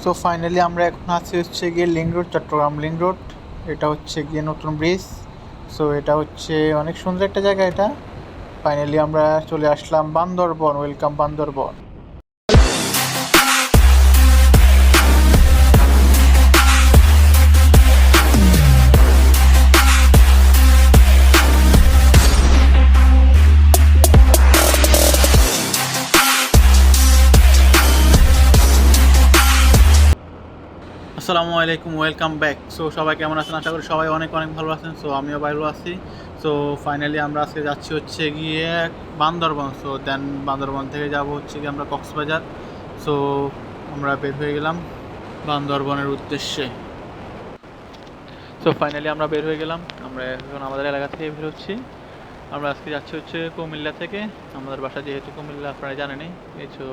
So finally আমরা এখন আছি হচ্ছে গিয়ে link road, Chattogram link road. এটা হচ্ছে গিয়ে নতুন ব্রিজ। সো এটা হচ্ছে অনেক সুন্দর একটা জায়গা এটা। ফাইনালি আমরা চলে আসলাম বান্দরবন। ওয়েলকাম বান্দরবন। আসসালামু আলাইকুম, ওয়েলকাম ব্যাক। সো সবাই কেমন আছেন? আশা করি সবাই অনেক অনেক ভালো আছেন। সো আমিও ভালো আছি। সো ফাইনালি আমরা আজকে যাচ্ছি হচ্ছে গিয়ে বান্দরবন। সো দেন বান্দরবন থেকে যাব হচ্ছে গিয়ে আমরা কক্সবাজার। সো আমরা বের হয়ে গেলাম বান্দরবনের উদ্দেশ্যে। সো ফাইনালি আমরা বের হয়ে গেলাম। আমরা এখন আমাদের এলাকা থেকে বের হচ্ছি। আমরা আজকে যাচ্ছি হচ্ছে কুমিল্লা থেকে। আমাদের বাসা যেহেতু কুমিল্লা, আপনারা জানেনই। এই তো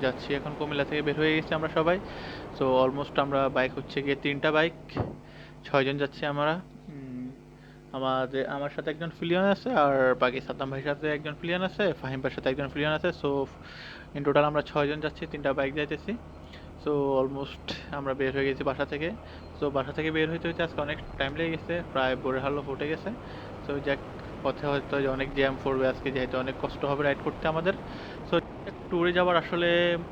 যাচ্ছি এখন কুমিল্লা থেকে বের হয়ে গেছি আমরা সবাই। সো অলমোস্ট আমরা বাইক হচ্ছে গিয়ে 3টা বাইক, 6জন যাচ্ছি আমরা। আমার সাথে একজন ফিলিয়ন আছে, আর বাকি সাদ্দাম ভাইয়ের সাথে একজন ফিলিয়ন আছে, ফাহিম ভাইয়ের সাথে একজন ফিলিয়ন আছে। সো ইন টোটাল আমরা 6জন যাচ্ছি, 3টা বাইক যাইতেছি। সো অলমোস্ট আমরা বের হয়ে গেছি বাসা থেকে। সো বাসা থেকে বের হইতে হইতে আজকে অনেক টাইম লেগে গেছে, প্রায় ভোরের আলো ফুটে গেছে। সো যাক, পথে হয়তো অনেক জ্যাম পড়বে আজকে, যেহেতু অনেক কষ্ট হবে রাইড করতে আমাদের। সো ট্যুরে যাওয়ার আসলে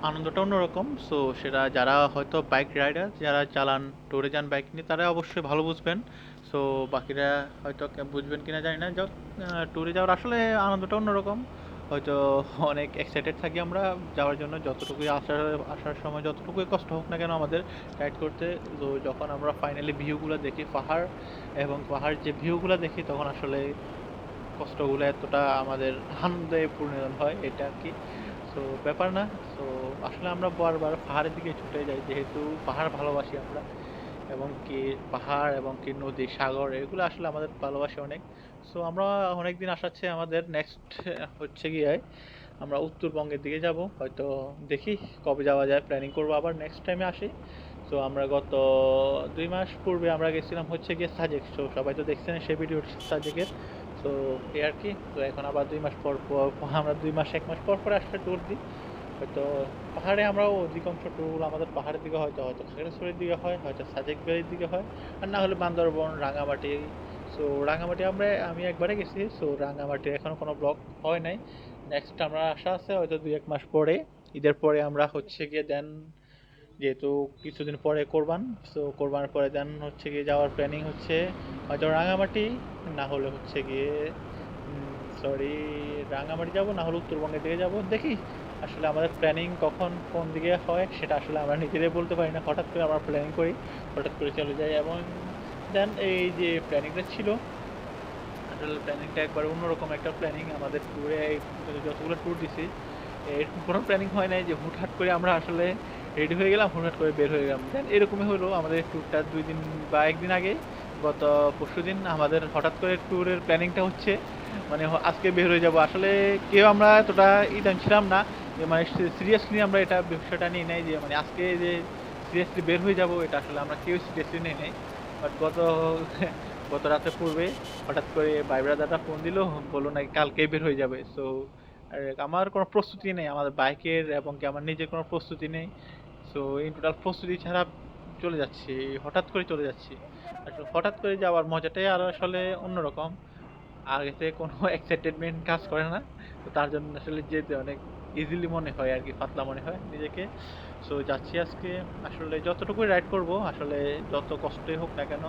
আনন্দটা অন্যরকম। সো সেটা যারা হয়তো বাইক রাইডার, যারা চালান, ট্যুরে যান বাইক নিয়ে, তারা অবশ্যই ভালো বুঝবেন। সো বাকিরা হয়তো বুঝবেন কিনা জানি না। ট্যুরে যাওয়ার আসলে আনন্দটা অন্যরকম। হয়তো অনেক এক্সাইটেড থাকি আমরা যাওয়ার জন্য, যতটুকুই আসার সময় যতটুকুই কষ্ট হোক না কেন আমাদের রাইড করতে। তো যখন আমরা ফাইনালি ভিউগুলো দেখি, পাহাড় এবং পাহাড় যে ভিউগুলো দেখি, তখন আসলে কষ্টগুলো এতটা আমাদের আনন্দে পরিণত হয়, এটা আর কি। সো ব্যাপার না। সো আসলে আমরা বারবার পাহাড়ের দিকে ছুটে যাই, যেহেতু পাহাড় ভালোবাসি আমরা, এবং কি পাহাড় এবং কি নদী, সাগর, এগুলো আসলে আমাদের ভালোবাসি অনেক। সো আমরা অনেকদিন আসাচ্ছে, আমাদের নেক্সট হচ্ছে গিয়ে আমরা উত্তরবঙ্গের দিকে যাব হয়তো। দেখি কবে যাওয়া যায়, প্ল্যানিং করবো আবার নেক্সট টাইমে আসি। সো আমরা গত 2 মাস পূর্বে আমরা গেছিলাম হচ্ছে গিয়ে সাজেক। সো সবাই তো দেখছেন সেই ভিডিও সাজেকের। তো এই আর কি। তো এখন আবার 2 মাস পর পর আমরা 2 মাস 1 মাস পর পর আসলে ট্যুর দিই হয়তো। পাহাড়ে আমরাও অধিকাংশ ট্যুরগুলো আমাদের পাহাড়ের দিকে হয়তো হয়তো খাগড়াছড়ির দিকে হয়, হয়তো সাজেক ভ্যালির দিকে হয়, আর না হলে বান্দরবন, রাঙামাটি। সো রাঙামাটি আমি একবারে গেছি। সো রাঙামাটির এখনো কোনো ব্লগ হয় নাই। নেক্সট আমরা আশা আছে হয়তো 2-1 মাস পরে, ঈদের পরে আমরা হচ্ছে গিয়ে দেন, যেহেতু কিছুদিন পরে কোরবান। সো কোরবানের পরে দেন হচ্ছে গিয়ে যাওয়ার প্ল্যানিং হচ্ছে হয়তো রাঙামাটি, না হলে হচ্ছে গিয়ে সরি রাঙামাটি যাব, না হলে উত্তরবঙ্গের দিকে যাব। দেখি আসলে আমাদের প্ল্যানিং কখন কোন দিকে হয় সেটা আসলে আমরা নিজেরাই বলতে পারি না। হঠাৎ করে আমরা প্ল্যানিং করি, হঠাৎ করে চলে যাই। এবং দেন এই যে প্ল্যানিংটা ছিল, আসলে প্ল্যানিংটা একবার অন্যরকম একটা প্ল্যানিং। আমাদের ট্যুরে যতগুলো ট্যুর দিছি, এরকম কোনো প্ল্যানিং হয় নাই যে হুটহাট করে আমরা আসলে রেডি হয়ে গেলাম, হুটহাট করে বের হয়ে গেলাম। দেন এরকমই হলো আমাদের ট্যুরটা 2 দিন বা 1 দিন আগে, গত পরশুদিন আমাদের হঠাৎ করে ট্যুরের প্ল্যানিংটা হচ্ছে, মানে আজকে বের হয়ে যাব। আসলে কেউ আমরা এতটা ছিলাম না, যে মানে সিরিয়াসলি আমরা এটা বিষয়টা নিয়ে নেই, যে মানে আজকে যে সিরিয়াসলি বের হয়ে যাব, এটা আসলে আমরা কেউ সিরিয়াসলি নিয়ে নেই। বাট গত রাতে পূর্বে হঠাৎ করে ভাই ব্রাদারটা ফোন দিল, বললো নাকি কালকেই বের হয়ে যাবে। সো আমার কোনো প্রস্তুতি নেই আমাদের বাইকের, এবং কি আমার নিজের কোনো প্রস্তুতি নেই। সো ইন টোটাল প্রস্তুতি ছাড়া চলে যাচ্ছি, হঠাৎ করে চলে যাচ্ছি। আসলে হঠাৎ করে যাওয়ার মজাটাই আর আসলে অন্যরকম। আগে থেকে কোনো এক্সাইটেডমেন্ট কাজ করে না। তো তার জন্য আসলে যেতে অনেক ইজিলি মনে হয় আর কি, পাতলা মনে হয় নিজেকে। সো যাচ্ছি আজকে। আসলে যতটুকু রাইড করব, আসলে যত কষ্টই হোক না কেন,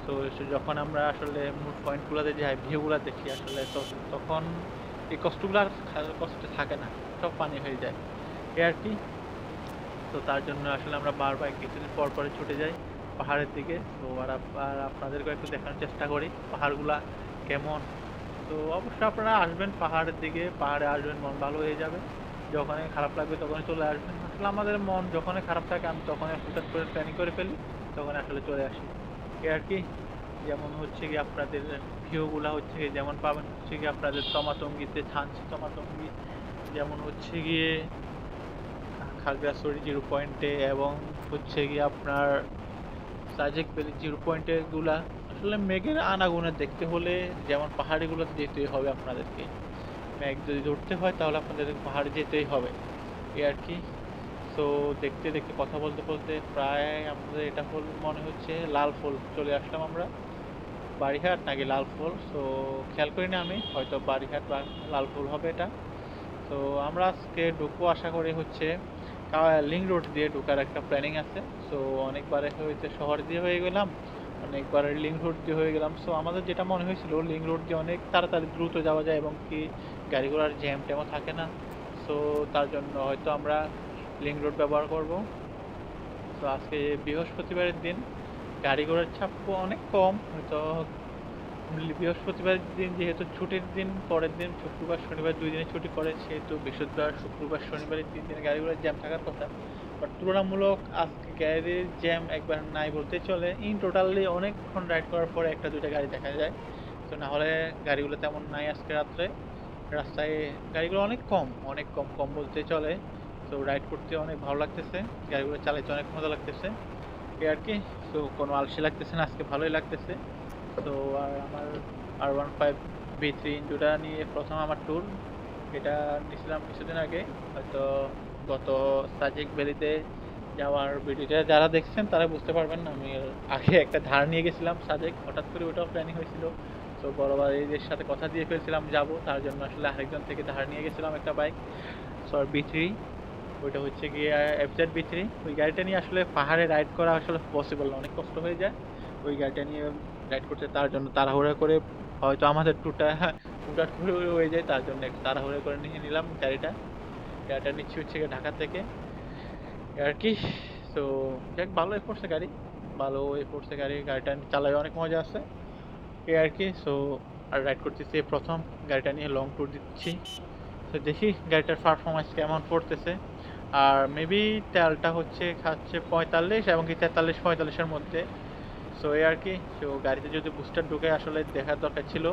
তো যখন আমরা আসলে মূল পয়েন্টগুলোতে যাই, ভিউগুলো দেখি, আসলে তখন এই কষ্টগুলো আর কষ্ট থাকে না, সব পানি হয়ে যায়, এই আর কি। তো তার জন্য আসলে আমরা বারবার কিছুদিন পর পরে ছুটে যাই পাহাড়ের দিকে। তো আর আপনাদেরকে একটু দেখানোর চেষ্টা করি পাহাড়গুলা কেমন। তো অবশ্যই আপনারা আসবেন পাহাড়ের দিকে, পাহাড়ে আসবেন, মন ভালো হয়ে যাবে। যখনই খারাপ লাগবে তখনই চলে আসবেন। আসলে আমাদের মন যখনই খারাপ থাকে, আমি তখনই হুটহাট করে প্ল্যানিং করে ফেলি, তখন আসলে চলে আসি, এই আর কি। যেমন হচ্ছে কি আপনাদের ভিউগুলা হচ্ছে গিয়ে যেমন পাবেন হচ্ছে গিয়ে আপনাদের তমাতঙ্গিতে, থানচি তমাতঙ্গি, যেমন হচ্ছে গিয়ে খাগড়াছড়ি জিরো পয়েন্টে, এবং হচ্ছে গিয়ে আপনার সাজেক ভ্যালি জিরো পয়েন্টে গুলা। আসলে মেঘের আনাগোনা দেখতে হলে যেমন পাহাড়িগুলোতে যেতেই হবে আপনাদেরকে। মেঘ যদি ধরতে হয় তাহলে আপনাদের পাহাড়ে যেতেই হবে, এই আর কি। সো দেখতে দেখতে কথা বলতে বলতে প্রায় আমাদের এটা ফুল মনে হচ্ছে লাল ফুল চলে আসলাম আমরা। বাড়িহাট নাকি লাল ফুল, সো খেয়াল করিনি আমি, হয়তো বাড়িহাট বা লাল ফুল হবে এটা। তো আমরা আজকে ঢুকবো আশা করি হচ্ছে লিঙ্ক রোড দিয়ে ঢোকার একটা প্ল্যানিং আছে। সো অনেকবারে হয়েছে শহর দিয়ে হয়ে গেলাম, অনেকবার লিঙ্ক রোড দিয়ে হয়ে গেলাম। সো আমাদের যেটা মনে হয়েছিল লিঙ্ক রোড দিয়ে অনেক তাড়াতাড়ি দ্রুত যাওয়া যায় এবং কি গাড়ি ঘোড়ার জ্যাম ট্যামও থাকে না। সো তার জন্য হয়তো আমরা লিঙ্ক রোড ব্যবহার করব। তো আজকে বৃহস্পতিবারের দিন, গাড়ি ঘোড়ার চাপ অনেক কম হয়তো। বৃহস্পতিবার দিন যেহেতু ছুটির দিন, পরের দিন শুক্রবার শনিবার 2 দিনে ছুটি করে, সেহেতু বৃহস্পতিবার শুক্রবার শনিবারের 3 দিনে গাড়িগুলোর জ্যাম থাকার কথা। বাট তুলনামূলক আজকে গাড়ির জ্যাম একবার নাই বলতে চলে। ইন টোটালি অনেকক্ষণ রাইড করার পরে একটা দুইটা গাড়ি দেখা যায়। তো না হলে গাড়িগুলো তেমন নাই আজকে রাত্রে। রাস্তায় গাড়িগুলো অনেক কম, অনেক কম, কম বলতে চলে। তো রাইড করতে অনেক ভালো লাগতেছে, গাড়িগুলো চালাইতে অনেক মজা লাগতেছে এই আর কি। তো কোনো আলসে লাগতেছে না, আজকে ভালোই লাগতেছে। তো আর আমার R15 V3 ইঞ্জুটা নিয়ে প্রথম আমার ট্যুর, এটা নিয়েছিলাম কিছুদিন আগে, হয়তো গত সাজেক ভ্যালিতে যাওয়ার ভিডিওটা যারা দেখছেন তারা বুঝতে পারবেন। আমি আগে একটা ধার নিয়ে গেছিলাম সাজেক, হঠাৎ করে ওটাও প্ল্যানিং হয়েছিল। তো বড় ভাইদের সাথে কথা দিয়ে ফেলছিলাম যাব, তার জন্য আসলে আরেকজন থেকে ধার নিয়ে গেছিলাম একটা বাইক, V3। ওইটা হচ্ছে গিয়ে FZ V3। ওই গাড়িটা নিয়ে আসলে পাহাড়ে রাইড করা আসলে পসিবল না, অনেক কষ্ট হয়ে যায় ওই গাড়িটা নিয়ে রাইড করতে। তার জন্য তাড়াহুড়া করে হয়তো আমাদের ট্যুরটা উটাট করে হয়ে যায়, তার জন্য একটু তাড়াহুড়া করে নিয়ে নিলাম গাড়িটা। গাড়িটা নিচ্ছি হচ্ছে গিয়ে ঢাকা থেকে আর কি। তো যাক, ভালোই পড়ছে গাড়ি, ভালোই পড়ছে গাড়ি, গাড়িটা চালায় অনেক মজা আছে এই আর কি। সো আর রাইড করতেছি প্রথম, গাড়িটা নিয়ে লং ট্যুর দিচ্ছি। তো দেখি গাড়িটার পারফরমেন্স কেমন পড়তেছে। আর মেবি তেলটা হচ্ছে খাচ্ছে 45 এবং কি 43-45-এর মধ্যে। সো এই আর কি। তো গাড়িতে যদি বুস্টার ঢুকে আসলে দেখার দরকার ছিল,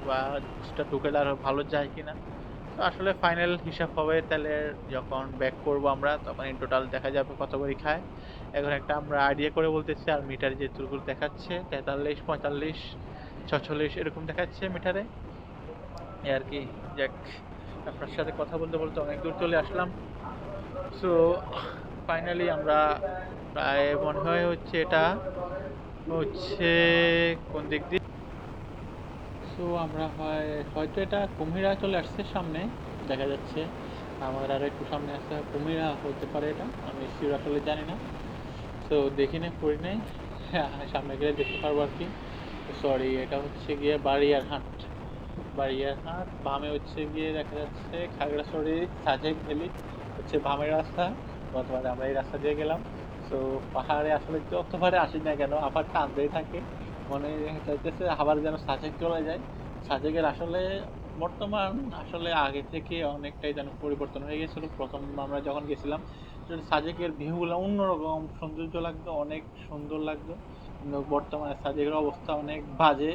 বা বুস্টার ঢুকেলে আরো ভালো যায় কিনা। তো আসলে ফাইনাল হিসাব হবে তাহলে যখন ব্যাক করব আমরা, তখন ইন টোটাল দেখা যাবে কত করে খায়। এখন একটা আমরা আইডিয়া করে বলতেছি, আর মিটার যে তুলগুলো দেখাচ্ছে 43-45-46 এরকম দেখাচ্ছে মিটারে এই আর কি। যাক, আপনার সাথে কথা বলতে বলতে অনেক দূর চলে আসলাম। সো ফাইনালি আমরা প্রায় মনে হয় হচ্ছে এটা হচ্ছে কোন দিক দিয়ে, সো আমরা হয়তো এটা কুমিরা চলে আসছে সামনে, দেখা যাচ্ছে। আমার আর একটু সামনে আসতে কুমিরা হতে পারে, এটা আমি শিওর আসলে জানি না। সো দেখি না, পড়ি নাই, সামনে গেলে দেখতে পারবো আর কি। সরি, এটা হচ্ছে গিয়ে বাড়িয়ারহাট। বাড়িয়ারহাট বামে হচ্ছে গিয়ে দেখা যাচ্ছে খাগড়াছড়ি সাজেক ভ্যালি হচ্ছে বামের রাস্তা। গতবারে আমরা এই রাস্তা দিয়ে গেলাম। তো পাহাড়ে আসলে যতবারে আসি না কেন আবার টানতেই থাকে, মনে চাইতেছে আবার যেন সাজেক চলে যায়। সাজেকের আসলে বর্তমান আসলে আগে থেকে অনেকটাই যেন পরিবর্তন হয়ে গেছিল। প্রথম আমরা যখন গেছিলাম সাজেকের ভিউগুলো অন্যরকম সৌন্দর্য লাগতো, অনেক সুন্দর লাগতো। কিন্তু বর্তমানে সাজেকের অবস্থা অনেক বাজে।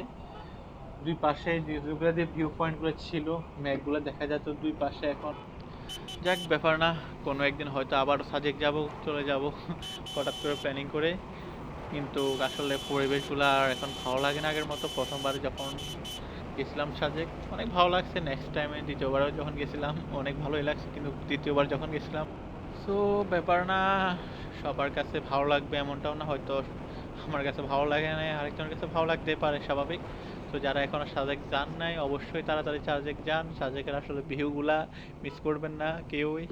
দুই পাশে যেগুলো দিয়ে ভিউ পয়েন্ট গুলো ছিল, মেঘগুলো দেখা যেত দুই পাশে এখন। যাক, ব্যাপার না, কোনো একদিন হয়তো আবার সাজেক যাব, চলে যাব হঠাৎ করে প্ল্যানিং করে। কিন্তু আসলে পরিবেশগুলো আর এখন ভালো লাগে না আগের মতো। প্রথমবার যখন গেছিলাম সাজেক অনেক ভালো লাগছে, নেক্সট টাইমে দ্বিতীয়বারও যখন গেছিলাম অনেক ভালোই লাগছে, কিন্তু তৃতীয়বার যখন গেছিলাম, সো ব্যাপার না, সবার কাছে ভালো লাগবে এমনটাও না, হয়তো আমার কাছে ভালো লাগে না, আরেকজনের কাছে ভালো লাগতে পারে, স্বাভাবিক। তো যারা এখনো সাজেক যান নাই অবশ্যই তাড়াতাড়ি সাজেক যান, সাজেকের আসলে ভিউগুলা মিস করবেন না কেউই।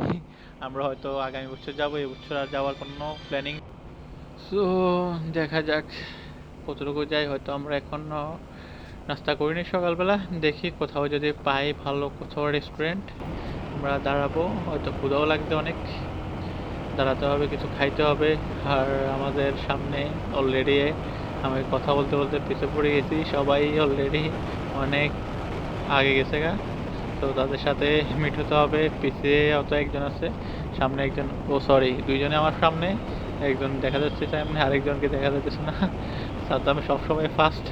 আমরা হয়তো আগামী বছর যাবো, এবছর আর যাওয়ার কোনো প্ল্যানিং। সো দেখা যাক কতটুকু যাই, হয়তো আমরা এখনো নাস্তা করিনি সকালবেলা, দেখি কোথাও যদি পাই ভালো কোথাও রেস্টুরেন্ট আমরা দাঁড়াবো, হয়তো ক্ষুধাও লাগবে অনেক, দাঁড়াতে হবে, কিছু খাইতে হবে। আর আমাদের সামনে অলরেডি আমি কথা বলতে বলতে পিছে পড়ে গেছি, সবাই অলরেডি অনেক আগে গেছে গা। তো তাদের সাথে মিট হতে হবে। পিছিয়ে অত একজন আছে, সামনে একজন, ও সরি দুইজনে আমার সামনে, একজন দেখা যাচ্ছে সামনে, আরেকজনকে দেখা যাচ্ছে না। সাদ্দামে সবসময় ফার্স্ট,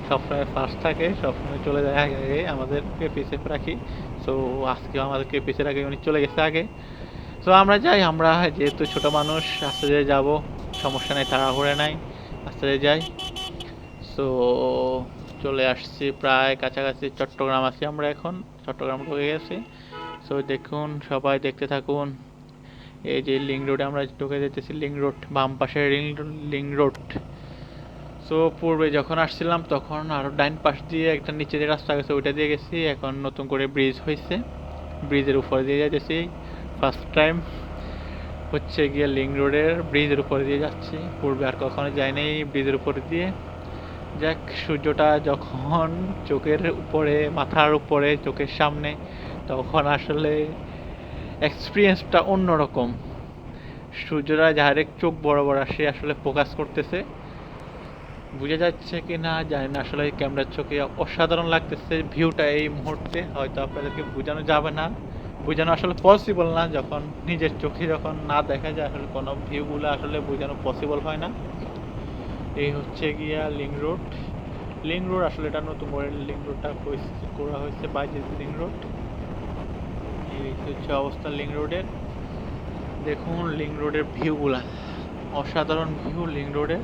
সবসময় ফার্স্ট থাকে, সবসময় চলে যায় আগে আগে, আমাদেরকে পিছিয়ে রাখি। সো আজকেও আমাদেরকে পিছিয়ে রাখি, উনি চলে গেছে আগে। তো আমরা যাই, আমরা যেহেতু ছোট মানুষ আস্তে ধীরে যাবো, সমস্যা নেই, তাড়াহুড়ো নাই, আস্তে ধীরে যাই। সো চলে আসছি প্রায় কাছাকাছি, চট্টগ্রাম আছি আমরা এখন, চট্টগ্রাম ঢুকে গেছি। সো দেখুন, সবাই দেখতে থাকুন, এই যে লিঙ্ক রোডে আমরা ঢুকে যেতেছি, লিঙ্ক রোড বাম পাশে লিঙ্ক রোড। সো পূর্বে যখন আসছিলাম তখন আরও ডাইন পাশ দিয়ে একটা নিচে যে রাস্তা গেছে ওইটা দিয়ে গেছি, এখন নতুন করে ব্রিজ হয়েছে, ব্রিজের উপরে দিয়ে যাইতেছি। ফার্স্ট টাইম হচ্ছে গিয়ে লিঙ্ক রোডের ব্রিজের উপরে দিয়ে যাচ্ছি, পূর্বে আর কখনো যাইনি ব্রিজের উপরে দিয়ে। যাক, সূর্যটা যখন চোখের উপরে, মাথার উপরে, চোখের সামনে, তখন আসলে এক্সপিরিয়েন্সটা অন্যরকম। সূর্যটা ডাইরেক্ট চোখ বড় বড় আসে, আসলে ফোকাস করতেছে, বোঝা যাচ্ছে কি না জানি না, আসলে ক্যামেরার চোখে অসাধারণ লাগতেছে ভিউটা এই মুহূর্তে। হয়তো আপনাদেরকে বোঝানো যাবে না, বোঝানো আসলে পসিবল না, যখন নিজের চোখে যখন না দেখা যায় আসলে কোনো ভিউগুলো আসলে বোঝানো পসিবল হয় না। এই হচ্ছে গিয়া লিঙ্ক রোড। লিঙ্ক রোড আসলে এটা নতুন করে লিঙ্ক রোডটা করা হয়েছে, বাইজেস লিঙ্ক রোড। এই হচ্ছে অবস্থা লিঙ্ক রোডের। দেখুন লিঙ্ক রোডের ভিউগুলা, অসাধারণ ভিউ লিঙ্ক রোডের।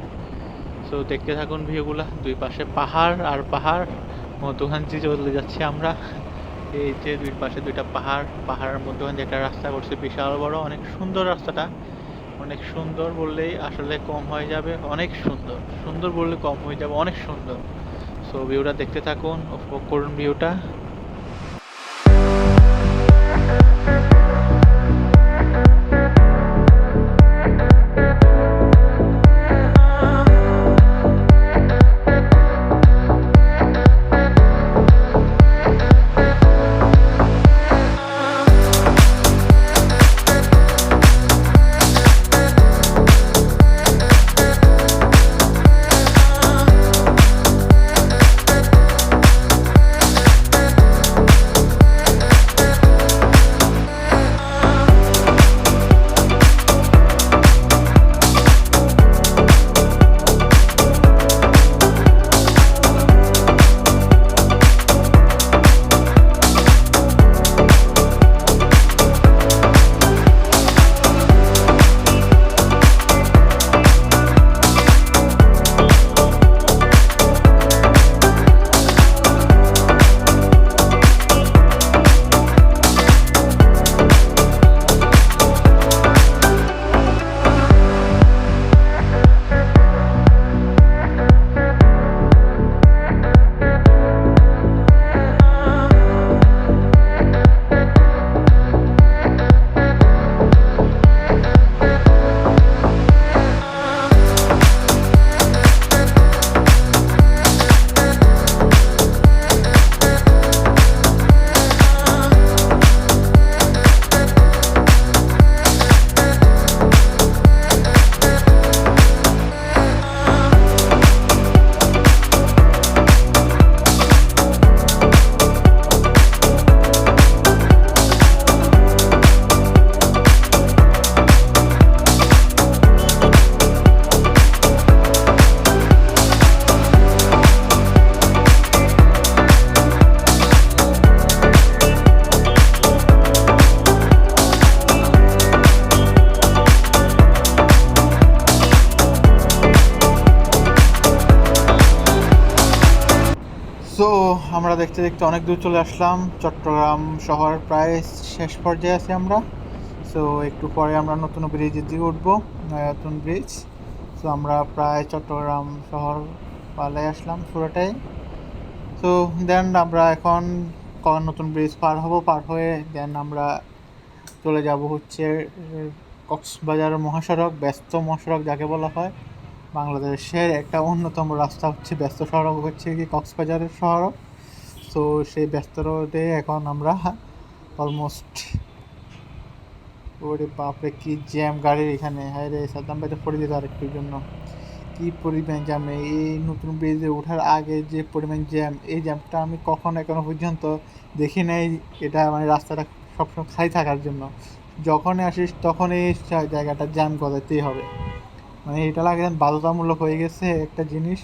সো দেখতে থাকুন ভিউগুলা, দুই পাশে পাহাড় আর পাহাড়, মধ্যখান দিয়ে চলে যাচ্ছি আমরা। এই যে দুই পাশে দুইটা পাহাড়, পাহাড়ের মধ্যখান দিয়ে একটা রাস্তা করছে বিশাল বড়, অনেক সুন্দর রাস্তাটা, অনেক সুন্দর বললেই আসলে কম হয়ে যাবে, অনেক সুন্দর, সুন্দর বললে কম হয়ে যাবে, অনেক সুন্দর। সো ভিউটা দেখতে থাকুন, উপভোগ করুন ভিউটা। সো আমরা দেখতে দেখতে অনেক দূর চলে আসলাম, চট্টগ্রাম শহর প্রায় শেষ পর্যায়ে আছি আমরা। সো একটু পরে আমরা নতুন ব্রিজের দিকে উঠবো, নতুন ব্রিজ। সো আমরা প্রায় চট্টগ্রাম শহর পালে আসলাম পুরোটাই। সো দেন আমরা এখন নতুন ব্রিজ পার হব, পার হয়ে দেন আমরা চলে যাব হচ্ছে কক্সবাজার মহাসড়ক, ব্যস্ত মহাসড়ক যাকে বলা হয়। বাংলাদেশের একটা অন্যতম রাস্তা হচ্ছে ব্যস্ত সড়ক হচ্ছে কি কক্সবাজারের সড়ক। সো সেই ব্যস্ত রোডে এখন আমরা অলমোস্ট, ওরে বাপরে কি জ্যাম গাড়ির এখানে, হ্যাঁ রে সাদ্দাম ভাই তো পড়ে যেত আরেকটুর জন্য, কি পরিমাণ জ্যাম। এই নতুন ব্রিজে ওঠার আগে যে পরিমাণ জ্যাম, এই জ্যামটা আমি কখনো এখনো পর্যন্ত দেখি নাই। এটা মানে রাস্তাটা সবসময় খালি থাকার জন্য, যখনই আসিস তখন এই জায়গাটা জ্যাম গজাতেই হবে, মানে এটা লাগে বাধ্যতামূলক হয়ে গেছে একটা জিনিস,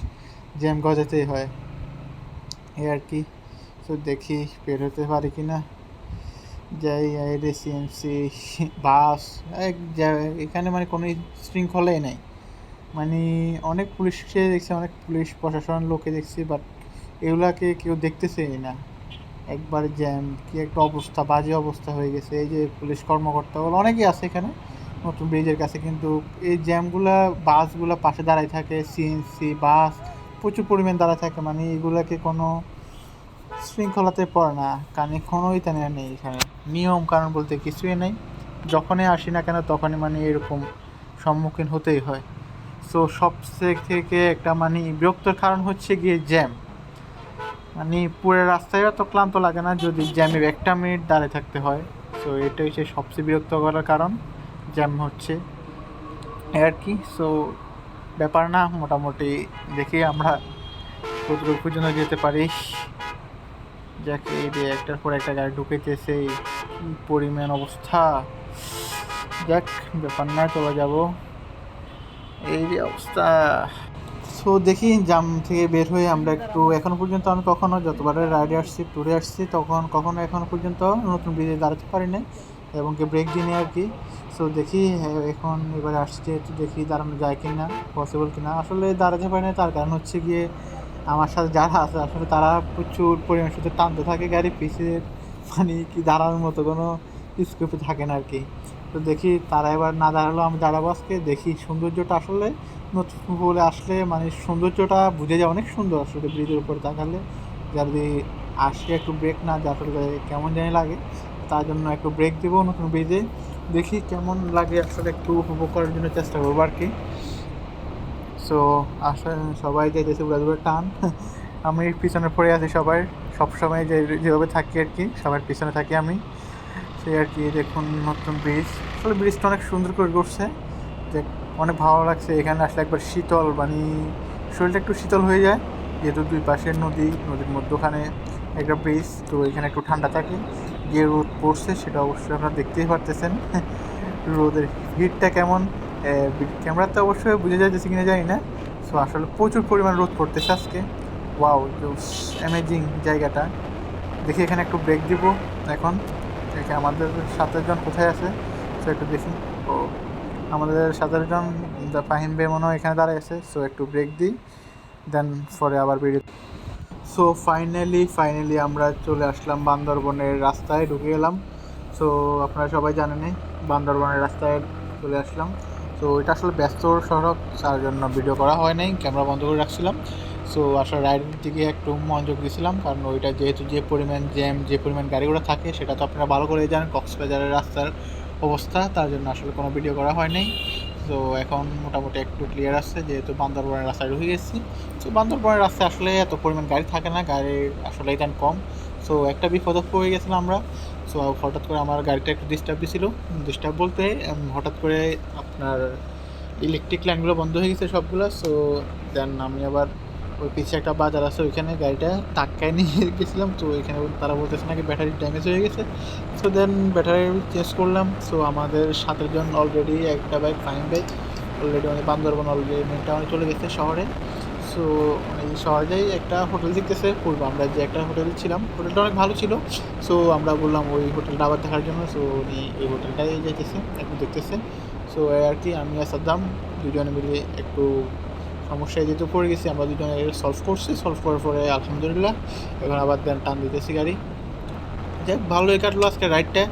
জ্যাম গজাতেই হয়, এই আর কি। তো দেখি বের হতে পারি কি না। যাই সিএমসি বাস এখানে মানে কোনো শৃঙ্খলাই নেই, মানে অনেক পুলিশকে দেখছি, অনেক পুলিশ প্রশাসন লোকে দেখছি, বাট এগুলাকে কেউ দেখতেছেই না। একবার জ্যাম, কি একটা অবস্থা, বাজে অবস্থা হয়ে গেছে। এই যে পুলিশ কর্মকর্তা বলে অনেকেই আছে এখানে, নতুন ব্রিজের কাছে, কিন্তু এই জ্যামগুলা বাসগুলো পাশে দাঁড়ায় থাকে, সিএনসি বাস প্রচুর পরিমাণ দাঁড়ায় থাকে, মানে এগুলাকে কোনো শৃঙ্খলাতে পড়ে না, কারণ কোনোই তেমন নেই এখানে নিয়ম কারণ বলতে কিছুই নেই। যখনই আসি না কেন তখনই মানে এরকম সম্মুখীন হতেই হয়। সো থেকে একটা মানে বিরক্তর কারণ হচ্ছে গিয়ে জ্যাম, মানে পুরো রাস্তায় অত ক্লান্ত লাগে না যদি জ্যামে 1 মিনিট দাঁড়িয়ে থাকতে হয়। সো এটা হচ্ছে সবচেয়ে বিরক্ত করার কারণ, জ্যাম হচ্ছে এই আর কি। সো ব্যাপার না, মোটামুটি দেখি আমরা কতটুকু পর্যন্ত যেতে পারি। যাকে এই যে একটার পর একটা গাড়ি ঢুকেছে, কি পরিমাণ অবস্থা, যাক ব্যাপার না, চলে যাব, এই যে অবস্থা। সো দেখি জাম থেকে বের হয়ে আমরা একটু, এখনো পর্যন্ত আমি কখনো যতবার রাইডে আসছি ট্যুরে আসছি তখন কখনো এখনো পর্যন্ত নতুন ব্রিজে দাঁড়াতে পারি না এবং কি ব্রেক দিই আর কি। সো দেখি এখন এবারে আসছে, একটু দেখি দাঁড়ানো যায় কি না, পসিবল কি না। আসলে দাঁড়াতে পারি না তার কারণ হচ্ছে গিয়ে আমার সাথে যারা আছে আসলে তারা প্রচুর পরিমাণ শুধু টানতে থাকে গাড়ি পিছিয়ে, মানে কি দাঁড়ানোর মতো কোনো স্কোপে থাকে না আর কি। তো দেখি তারা এবার না দাঁড়ালো, আমি দাঁড়াবো আজকে, দেখি সৌন্দর্যটা আসলে নতুন বলে আসলে মানে সৌন্দর্যটা বুঝে যায়, অনেক সুন্দর আসলে ব্রিজের উপরে তাকালে। যদি আসলে একটু ব্রেক না দেয় আসলে কেমন জানি লাগে, তার জন্য একটু ব্রেক দেবো নতুন ব্রিজে, দেখি কেমন লাগে আসলে একটু উপভোগ করার জন্য চেষ্টা করবো আর কি। সো আসলে সবাই যাইতেছে উড়া দুরা টান, আমি পিছনে পড়ে আছি সবাই, সবসময় যেভাবে থাকি আর কি, সবার পিছনে থাকি আমি, সেই আর কি। দেখুন নতুন ব্রিজ, আসলে ব্রিজটা অনেক সুন্দর করে করছে, যে অনেক ভালো লাগছে এখানে আসলে, একবার শীতল, মানে শরীরটা একটু শীতল হয়ে যায়, যেহেতু দুই পাশের নদীর মধ্যখানে একটা ব্রিজ, তো এখানে একটু ঠান্ডা থাকে। যে রোদ পড়ছে সেটা অবশ্যই আপনারা দেখতেই পারতেছেন, রোদের হিটটা কেমন, ক্যামেরাতে অবশ্যই বুঝে যাচ্ছে কিনা জানি না। সো আসলে প্রচুর পরিমাণ রোদ পড়তেছে আজকে, ওয়াও অ্যামেজিং জায়গাটা। দেখি এখানে একটু ব্রেক দিব এখন, দেখি আমাদের 7 জন কোথায় আছে, সো একটু দেখি। ও আমাদের 7 জন ফাহিম বে মনে হয় এখানে দাঁড়ায় আছে, সো একটু ব্রেক দিই, দেন পরে আবার বেরিয়ে। সো ফাইনালি আমরা চলে আসলাম বান্দরবনের রাস্তায়, ঢুকে গেলাম। সো আপনারা সবাই জানেনই বান্দরবনের রাস্তায় চলে আসলাম। তো এটা আসলে ব্যস্ত সড়ক, তার জন্য ভিডিও করা হয় নাই, ক্যামেরা বন্ধ করে রাখছিলাম। সো আসলে রাইডের দিকে একটু মনোযোগ দিয়েছিলাম, কারণ ওইটা যেহেতু যে পরিমাণ জ্যাম, যে পরিমাণ গাড়িগুলো থাকে সেটা তো আপনারা ভালো করেই জানেন কক্সবাজারের রাস্তার অবস্থা, তার জন্য আসলে কোনো ভিডিও করা হয় নাই। তো এখন মোটামুটি একটু ক্লিয়ার আছে যেহেতু বান্দরবনের রাস্তায় ঢুকে গেছি। সো বান্দরবনের রাস্তায় আসলে এত পরিমাণ গাড়ি থাকে না, গাড়ির আসলে এখানে কম। সো একটা বিপদে পড়ে গেছিলাম আমরা। সো হঠাৎ করে আমার গাড়িটা একটু ডিস্টার্ব বলতে হঠাৎ করে আপনার ইলেকট্রিক লাইনগুলো বন্ধ হয়ে গেছে সবগুলো। সো দেন আমি আবার ওই পিছিয়ে একটা বাজার আছে ওইখানে গাড়িটা ধাক্কায় নিয়ে গেছিলাম, তো ওইখানে তারা বলতেছে নাকি ব্যাটারি ড্যামেজ হয়ে গেছে। সো দেন ব্যাটারি চেঞ্জ করলাম। সো আমাদের 7 জন অলরেডি, একটা বাইক ফাইন বাইক অলরেডি মানে বান্দরবন অলরেডি মেন টাউনে চলে গেছে শহরে। সো এই শহরে একটা হোটেল দেখতেছে পূর্ব, আমরা যে একটা হোটেল ছিলাম হোটেলটা অনেক ভালো ছিল। সো আমরা বললাম ওই হোটেলটা আবার দেখার জন্য, সো উনি এই হোটেলটাই যাইতেছে একটু দেখতেছে। সো আর কি আমি আর সাদ্দাম দুজনে মিলে একটু সমস্যায় যেহেতু পড়ে গেছি, আমরা দুজনে সলভ করার পরে আলহামদুলিল্লাহ এখন আবার দেন টান দিতেছি গাড়ি। যাক ভালোই কাটলো আজকে রাইডটা,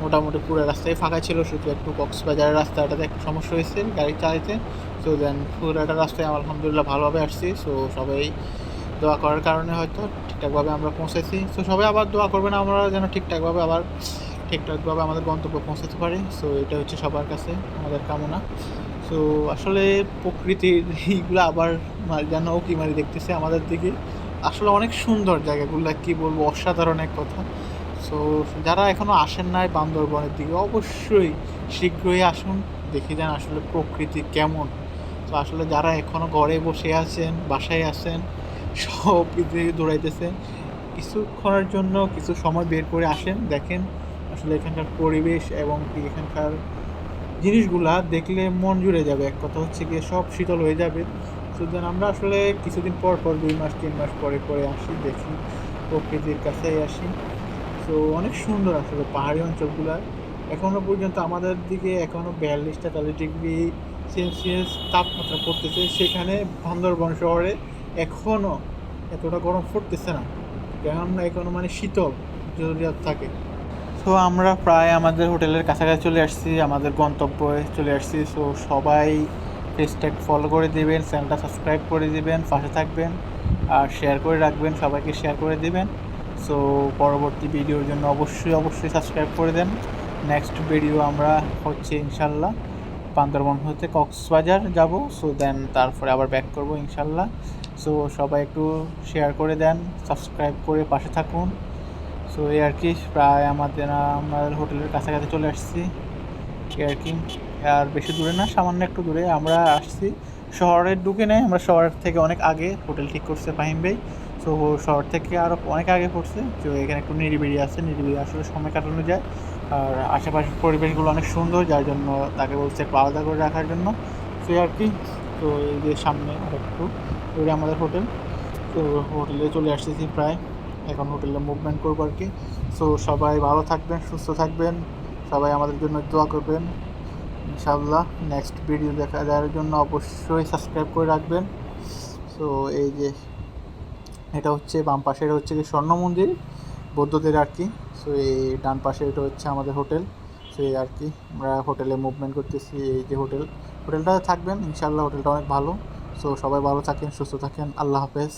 মোটামুটি পুরো রাস্তায় ফাঁকা ছিল, শুধু একটু কক্সবাজারের রাস্তাটাতে একটু সমস্যা হয়েছে গাড়ি চালাইতে। সো দেন পুরোটা রাস্তায় আলহামদুলিল্লাহ ভালোভাবে আসছি। সো সবাই দোয়া করার কারণে হয়তো ঠিকঠাকভাবে আমরা পৌঁছেছি। সো সবাই আবার দোয়া করবেন আমরা যেন ঠিকঠাকভাবে আমাদের গন্তব্যে পৌঁছাতে পারি। সো এটা হচ্ছে সবার কাছে আমাদের কামনা। সো আসলে প্রকৃতির এইগুলো আবার যেন কি মানে দেখতেছে আমাদের দিকে, আসলে অনেক সুন্দর জায়গাগুলো, কি বলবো, অসাধারণ এক কথা। সো যারা এখনও আসেন নাই বান্দরবনের দিকে অবশ্যই শীঘ্রই আসুন, দেখে যান আসলে প্রকৃতি কেমন। তো আসলে যারা এখনও ঘরে বসে আছেন, বাসায় আছেন, সব কিছু দৌড়াইতেছেন, কিছুক্ষণের জন্য কিছু সময় বের করে আসেন, দেখেন আসলে এখানকার পরিবেশ এবং কি এখানকার জিনিসগুলা দেখলে মন জুড়ে যাবে। এক কথা হচ্ছে গিয়ে সব শীতল হয়ে যাবে। সুতরাং আমরা আসলে কিছুদিন পর 2 মাস 3 মাস পরে আসি, দেখি প্রকৃতির কাছে আসি। তো অনেক সুন্দর আসলে পাহাড়ি অঞ্চলগুলো। এখনও পর্যন্ত আমাদের দিকে এখনও 42-43 ডিগ্রি সেলসিয়াস তাপমাত্রা পড়তেছে, সেখানে বান্দরবন শহরে এখনও এতটা গরম পড়তেছে না, কেননা এখনও মানে শীতল জরুরিয়াত থাকে। সো আমরা প্রায় আমাদের হোটেলের কাছাকাছি চলে আসছি, আমাদের গন্তব্যে চলে আসছি। সো সবাই পেজটা ফলো করে দিবেন, চ্যানেলটা সাবস্ক্রাইব করে দিবেন, পাশে থাকবেন আর শেয়ার করে রাখবেন, সবাইকে শেয়ার করে দিবেন। সো পরবর্তী ভিডিওর জন্য অবশ্যই সাবস্ক্রাইব করে দেন। নেক্সট ভিডিও আমরা হচ্ছে ইনশাল্লাহ বান্দরবন হতে কক্সবাজার যাব। সো দেন তারপরে আবার ব্যাক করব ইনশাল্লাহ। সো সবাই একটু শেয়ার করে দেন, সাবস্ক্রাইব করে পাশে থাকুন। সো এই আর কি, প্রায় আমাদের হোটেলের কাছাকাছি চলে আসছি এই আর কি। আর বেশি দূরে না, সামান্য একটু দূরে আমরা আসছি। শহরের ঢুকে নেই, আমরা শহরের থেকে অনেক আগে হোটেল ঠিক করছে ফাহিম ভাই। সো শহর থেকে আরও অনেক আগে পড়ছে। তো এখানে একটু নিরিবিলি আছে, নিরিবিলি আসলে সময় কাটানো যায়। আর আশেপাশের পরিবেশগুলো অনেক সুন্দর, যার জন্য তাকে বলছে একটু আলাদা করে রাখার জন্য। সো এই আর কি। তো এই যে সামনে আর একটু ওই আমাদের হোটেল। তো হোটেলে চলে আসতেছি প্রায়, এখন হোটেলে মুভমেন্ট করবো আর কি। সো সবাই ভালো থাকবেন, সুস্থ থাকবেন, সবাই আমাদের জন্য দোয়া করবেন ইনশাআল্লাহ। নেক্সট ভিডিও দেখার জন্য অবশ্যই সাবস্ক্রাইব করে রাখবেন। সো এই যে এটা হচ্ছে বাম পাশে, এটা হচ্ছে কি স্বর্ণ মন্দির বৌদ্ধদের আর কি। সো এই ডান পাশে এটা হচ্ছে আমাদের হোটেল। সো এই আর কি, আমরা হোটেলে মুভমেন্ট করতেছি। এই যে হোটেলটা থাকবেন ইনশাআল্লাহ, হোটেলটা অনেক ভালো। সো সবাই ভালো থাকেন, সুস্থ থাকেন, আল্লাহ হাফেজ।